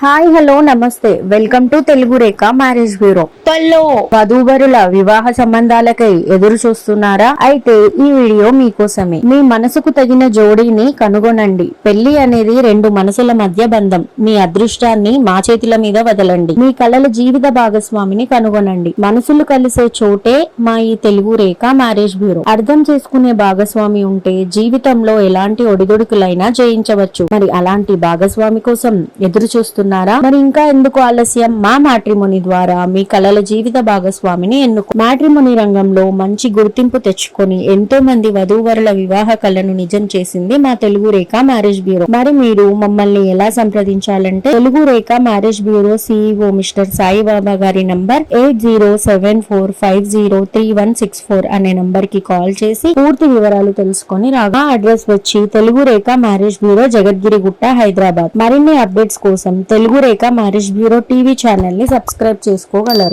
Hi hello నమస్తే welcome to Telugu Rekha marriage bureau. పల్లో వధూవరుల వివాహ సంబంధాలకై ఎదురు చూస్తున్నారా? అయితే ఈ వీడియో మీకోసమే. మీ మనసుకు తగిన జోడీని కనుగొనండి. పెళ్లి అనేది రెండు మనసుల మధ్య బంధం. మీ అదృష్టాన్ని మా చేతుల మీద వదలండి. మీ కలల జీవిత భాగస్వామిని కనుగొనండి. మనసులు కలిసే చోటే మా ఈ తెలుగు రేఖ మ్యారేజ్ బ్యూరో. అర్థం చేసుకునే భాగస్వామి ఉంటే జీవితంలో ఎలాంటి ఒడిదుడుకులైనా జయించవచ్చు. మరి అలాంటి భాగస్వామి కోసం ఎదురు చూస్తున్నారు. మరి ఇంకా ఎందుకు ఆలస్యం? మా మ్యాట్రిమోనీ ద్వారా మీ కలల జీవిత భాగస్వామిని ఎన్నుకో. మ్యాట్రిమోనీ రంగంలో మంచి గుర్తింపు తెచ్చుకొని ఎంతో మంది వధూవరుల వివాహ కళను నిజం చేసింది మా తెలుగు రేఖ మ్యారేజ్ బ్యూరో. మరి మీరు మమ్మల్ని ఎలా సంప్రదించాలంటే Telugu Rekha marriage bureau CEO mister Saibaba గారి నంబర్ 8074503164 అనే నంబర్ కి కాల్ చేసి పూర్తి వివరాలు తెలుసుకొని రాగా. అడ్రస్ వచ్చి తెలుగు రేఖ మ్యారేజ్ బ్యూరో, జగద్గిరిగుట్ట, హైదరాబాద్. మరిన్ని అప్డేట్స్ కోసం Telugu Rekha marriage bureau TV channel ని సబ్స్క్రైబ్ చేసుకోగలరు.